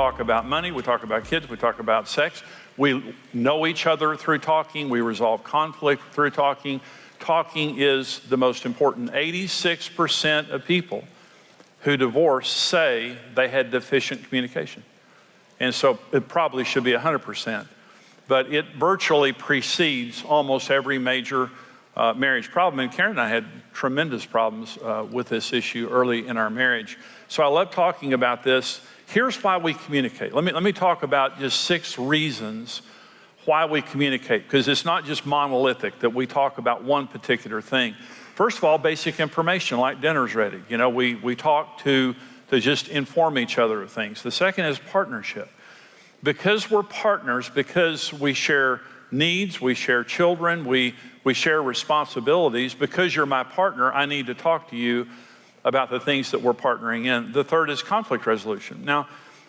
talk about money, we talk about kids, we talk about sex. We know each other through talking. We resolve conflict through talking. Talking is the most important. 86% of people who divorce say they had deficient communication. And so it probably should be 100%. But it virtually precedes almost every major marriage problem. And Karen and I had tremendous problems with this issue early in our marriage. So I love talking about this. Here's why we communicate. Let me talk about just 6 reasons why we communicate, because it's not just monolithic that we talk about one particular thing. First of all, basic information, like dinner's ready. You know, we talk to just inform each other of things. The second is partnership. Because we're partners, because we share needs, we share children, we share responsibilities, because you're my partner, I need to talk to you about the things that we're partnering in. The third is conflict resolution. Now,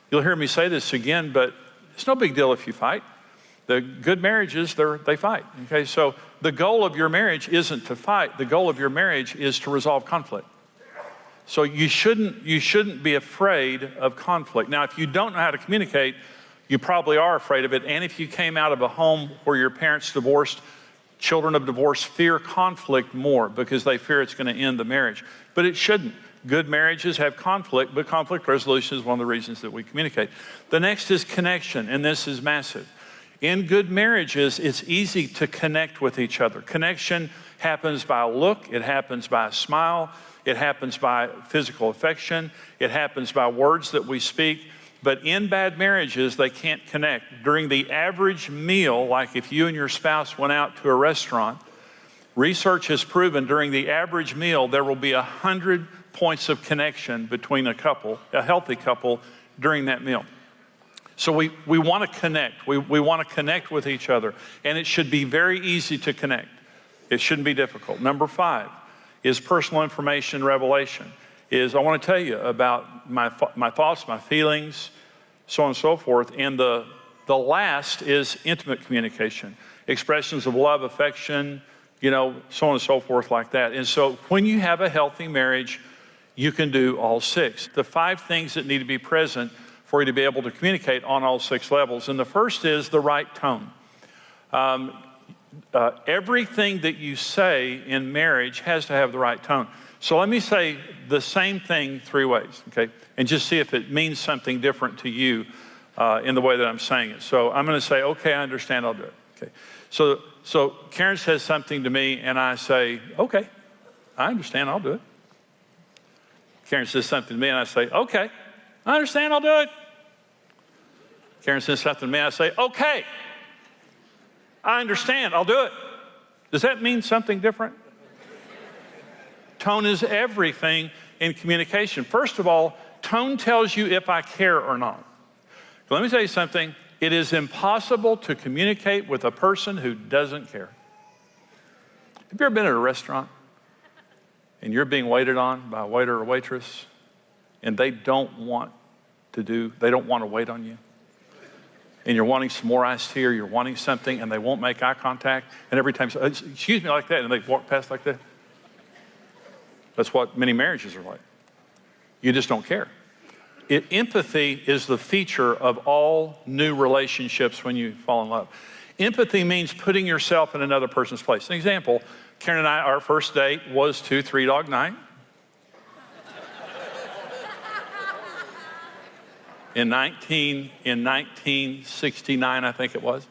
you'll hear me say this again, but it's no big deal if you fight. The good marriages, they fight, okay? So the goal of your marriage isn't to fight. The goal of your marriage is to resolve conflict. So you shouldn't be afraid of conflict. Now, if you don't know how to communicate, you probably are afraid of it. And if you came out of a home where your parents divorced, children of divorce fear conflict more because they fear it's going to end the marriage. But it shouldn't. Good marriages have conflict, but conflict resolution is one of the reasons that we communicate. The next is connection, and this is massive. In good marriages, it's easy to connect with each other. Connection happens by a look, it happens by a smile, it happens by physical affection, it happens by words that we speak. But in bad marriages, they can't connect. During the average meal, like if you and your spouse went out to a restaurant, research has proven during the average meal, there will be 100 points of connection between a couple, a healthy couple, during that meal. So we want to connect. We want to connect with each other. And it should be very easy to connect. It shouldn't be difficult. Number 5 is personal information revelation. I want to tell you about my thoughts, my feelings, so on and so forth. And the last is intimate communication, expressions of love, affection, so on and so forth like that. And so when you have a healthy marriage, you can do all 6. The 5 things that need to be present for you to be able to communicate on all 6 levels. And the first is the right tone. Everything that you say in marriage has to have the right tone. So let me say the same thing 3 ways, okay? And just see if it means something different to you in the way that I'm saying it. So I'm going to say, okay, I understand, I'll do it. Okay. So Karen says something to me and I say, okay, I understand, I'll do it. Karen says something to me and I say, okay, I understand, I'll do it. Karen says something to me, I say, okay, I understand, I'll do it. Does that mean something different? Tone is everything in communication. First of all, tone tells you if I care or not. Let me tell you something. It is impossible to communicate with a person who doesn't care. Have you ever been at a restaurant and you're being waited on by a waiter or waitress and they don't want to wait on you? And you're wanting some more iced tea or you're wanting something and they won't make eye contact, and every time, excuse me, like that, and they walk past like that. That's what many marriages are like. You just don't care. Empathy is the feature of all new relationships when you fall in love. Empathy means putting yourself in another person's place. An example, Karen and I, our first date was to Three Dog Night. In 1969, I think it was.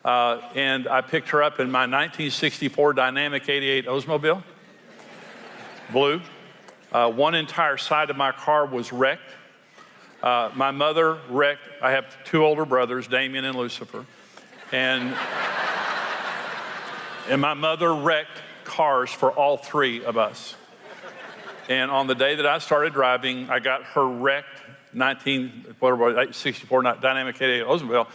And I picked her up in my 1964 Dynamic 88 Oldsmobile, blue. One entire side of my car was wrecked. My mother wrecked. I have 2 older brothers, Damien and Lucifer. And my mother wrecked cars for all 3 of us. And on the day that I started driving, I got her wrecked 1964 Dynamic 88 Oldsmobile,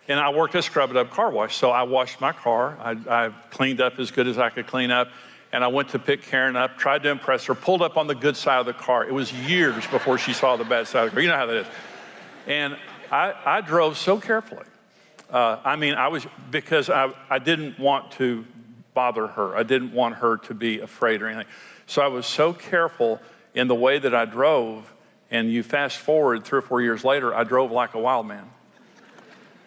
and I worked a scrub-it-up car wash. So I washed my car. I cleaned up as good as I could clean up, and I went to pick Karen up, tried to impress her, pulled up on the good side of the car. It was years before she saw the bad side of the car. You know how that is. And I drove so carefully. Because I didn't want to bother her. I didn't want her to be afraid or anything. So I was so careful in the way that I drove. And you fast forward 3 or 4 years later, I drove like a wild man.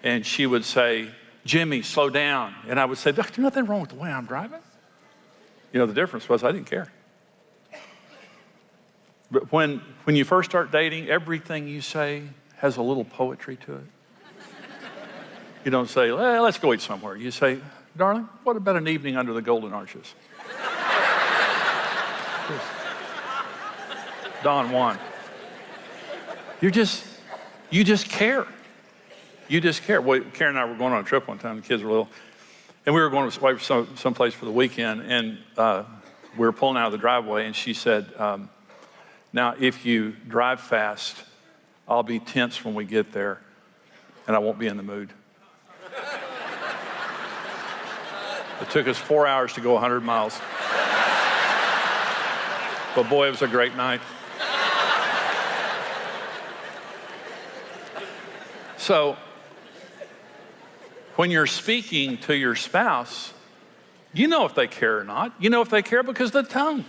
And she would say, Jimmy, slow down. And I would say, there's nothing wrong with the way I'm driving. You know, the difference was I didn't care. But when you first start dating, everything you say has a little poetry to it. You don't say, well, let's go eat somewhere. You say, darling, what about an evening under the golden arches? Don Juan. You just care. You just care. Well, Karen and I were going on a trip one time, the kids were little, and we were going away someplace for the weekend, and we were pulling out of the driveway, and she said, now, if you drive fast, I'll be tense when we get there, and I won't be in the mood. It took us 4 hours to go 100 miles. But boy, it was a great night. So, when you're speaking to your spouse, you know if they care or not. You know if they care because of the tone.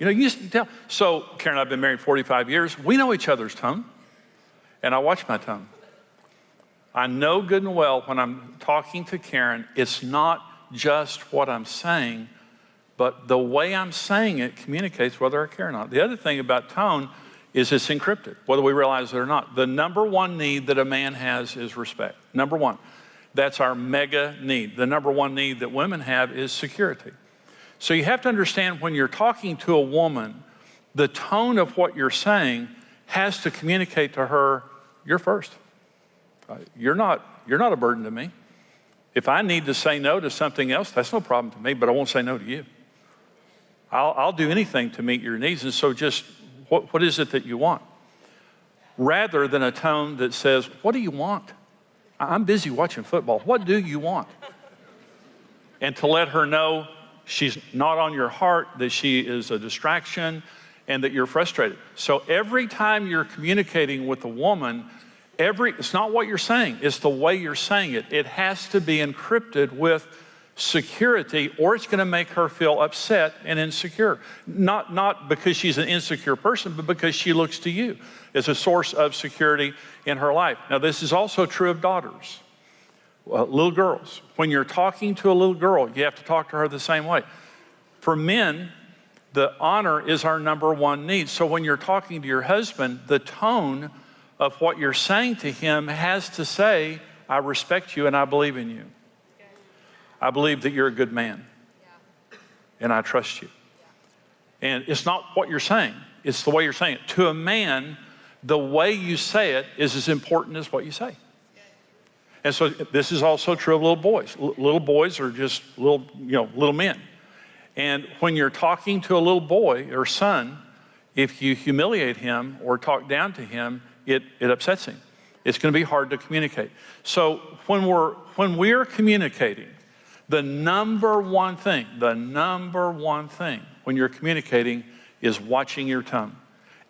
You know, you just tell. So, Karen and I have been married 45 years. We know each other's tone, and I watch my tone. I know good and well when I'm talking to Karen, it's not just what I'm saying, but the way I'm saying it communicates whether I care or not. The other thing about tone is it's encrypted, whether we realize it or not. The number one need that a man has is respect. Number one. That's our mega need. The number one need that women have is security. So you have to understand when you're talking to a woman, the tone of what you're saying has to communicate to her, you're first. You're not a burden to me. If I need to say no to something else, that's no problem to me, but I won't say no to you. I'll do anything to meet your needs. And so just, what is it that you want? Rather than a tone that says, what do you want? I'm busy watching football. What do you want? And to let her know she's not on your heart, that she is a distraction, and that you're frustrated. So every time you're communicating with a woman, it's not what you're saying, it's the way you're saying it. It has to be encrypted with security, or it's going to make her feel upset and insecure. Not because she's an insecure person, but because she looks to you as a source of security in her life. Now, this is also true of daughters, little girls. When you're talking to a little girl, you have to talk to her the same way. For men, the honor is our number one need. So when you're talking to your husband, the tone of what you're saying to him has to say, I respect you and I believe in you. I believe that you're a good man, and I trust you. And it's not what you're saying, it's the way you're saying it. To a man, the way you say it is as important as what you say. And so this is also true of little boys. Little boys are just little men. And when you're talking to a little boy or son, if you humiliate him or talk down to him, it upsets him. It's going to be hard to communicate. So when we're communicating, the number one thing when you're communicating is watching your tone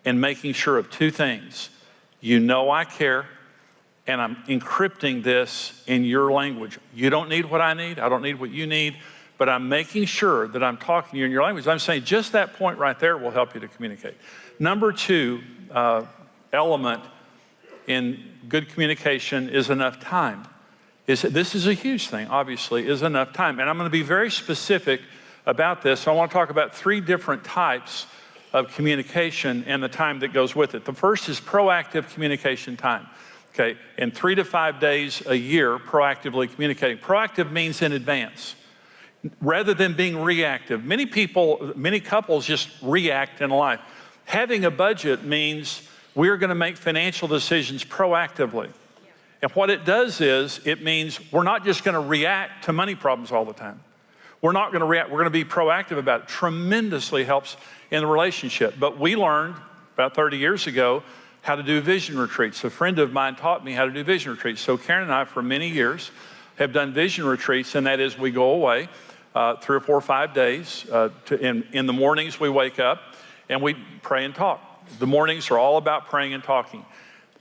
and making sure of two things. You know I care, and I'm encrypting this in your language. You don't need what I need, I don't need what you need, but I'm making sure that I'm talking to you in your language. I'm saying just that point right there will help you to communicate. Number two element in good communication is enough time. This is a huge thing, obviously, is enough time. And I'm going to be very specific about this. So I want to talk about three different types of communication and the time that goes with it. The first is proactive communication time. Okay, in 3 to 5 days a year, proactively communicating. Proactive means in advance, rather than being reactive. Many couples just react in life. Having a budget means we're going to make financial decisions proactively. And what it does is, it means we're not just going to react to money problems all the time. We're not going to react, we're going to be proactive about it. Tremendously helps in the relationship. But we learned about 30 years ago how to do vision retreats. A friend of mine taught me how to do vision retreats. So Karen and I, for many years, have done vision retreats, and that is we go away 3 or 4 or 5 days. In the mornings, we wake up and we pray and talk. The mornings are all about praying and talking.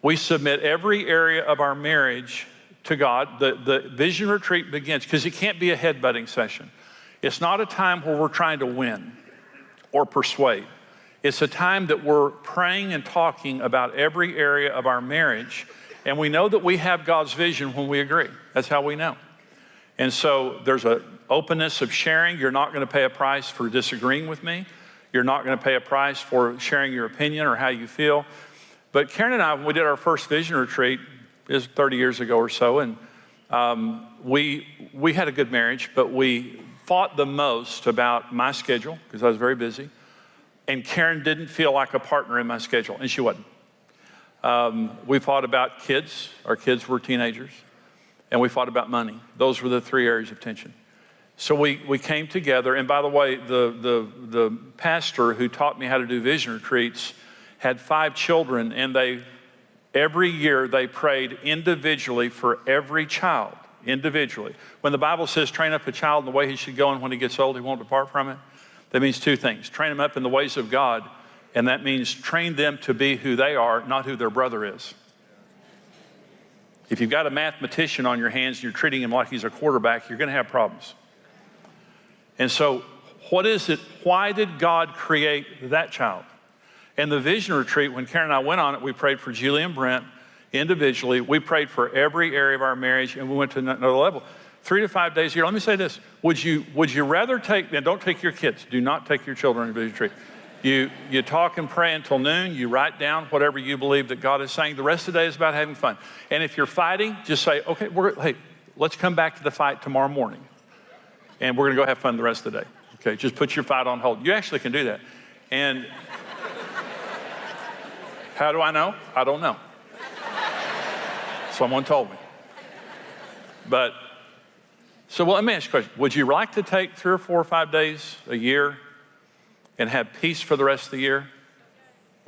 We submit every area of our marriage to God. The vision retreat begins, because it can't be a headbutting session. It's not a time where we're trying to win or persuade. It's a time that we're praying and talking about every area of our marriage. And we know that we have God's vision when we agree. That's how we know. And so there's an openness of sharing. You're not going to pay a price for disagreeing with me. You're not going to pay a price for sharing your opinion or how you feel. But Karen and I, when we did our first vision retreat, it was 30 years ago or so, and we had a good marriage, but we fought the most about my schedule because I was very busy. And Karen didn't feel like a partner in my schedule, and she wasn't. We fought about kids. Our kids were teenagers. And we fought about money. Those were the three areas of tension. So we came together. And by the way, the pastor who taught me how to do vision retreats had 5 children, and every year they prayed individually for every child, individually. When the Bible says train up a child in the way he should go, and when he gets old, he won't depart from it, that means 2 things. Train them up in the ways of God, and that means train them to be who they are, not who their brother is. If you've got a mathematician on your hands and you're treating him like he's a quarterback, you're going to have problems. And so what is it? Why did God create that child? And the vision retreat, when Karen and I went on it, we prayed for Julie and Brent individually. We prayed for every area of our marriage, and we went to another level. 3 to 5 days a year. Let me say this. Would you rather take, and don't take your kids. Do not take your children to vision retreat. You talk and pray until noon. You write down whatever you believe that God is saying. The rest of the day is about having fun. And if you're fighting, just say, okay, hey, let's come back to the fight tomorrow morning. And we're going to go have fun the rest of the day. Okay, just put your fight on hold. You actually can do that. And how do I know? I don't know. Someone told me. But, so well, let me ask you a question. Would you like to take 3 or 4 or 5 days a year and have peace for the rest of the year?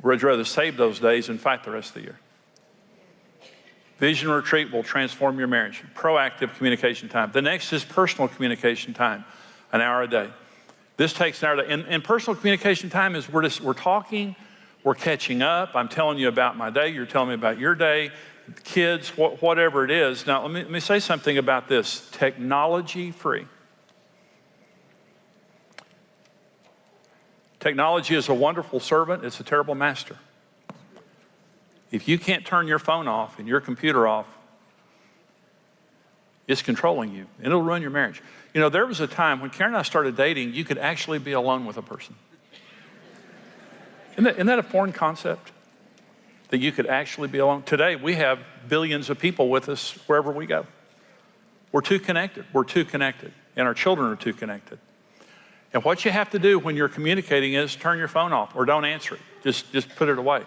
Or would you rather save those days and fight the rest of the year? Vision retreat will transform your marriage. Proactive communication time. The next is personal communication time, an hour a day. This takes an hour a day. And personal communication time is we're talking, we're catching up. I'm telling you about my day. You're telling me about your day, kids, whatever it is. Now, let me say something about this. Technology free. Technology is a wonderful servant. It's a terrible master. If you can't turn your phone off and your computer off, it's controlling you, and it'll ruin your marriage. You know, there was a time when Karen and I started dating, you could actually be alone with a person. Isn't that a foreign concept? That you could actually be alone? Today, we have billions of people with us wherever we go. We're too connected. We're too connected, and our children are too connected. And what you have to do when you're communicating is turn your phone off or don't answer it. Just put it away.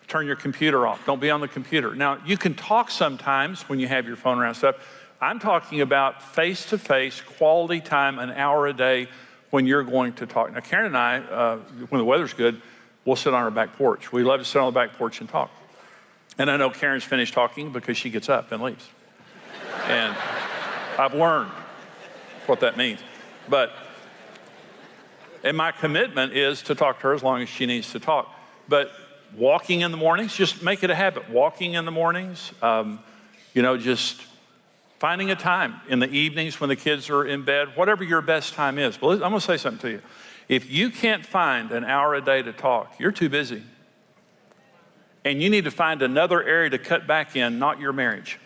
Turn your computer off. Don't be on the computer. Now, you can talk sometimes when you have your phone around stuff. I'm talking about face-to-face, quality time, an hour a day when you're going to talk. Now, Karen and I, when the weather's good, we'll sit on our back porch. We love to sit on the back porch and talk. And I know Karen's finished talking because she gets up and leaves. And I've learned what that means. And my commitment is to talk to her as long as she needs to talk. But walking in the mornings, just make it a habit. Walking in the mornings, just finding a time in the evenings when the kids are in bed, whatever your best time is. But I'm going to say something to you. If you can't find an hour a day to talk, you're too busy. And you need to find another area to cut back in, not your marriage.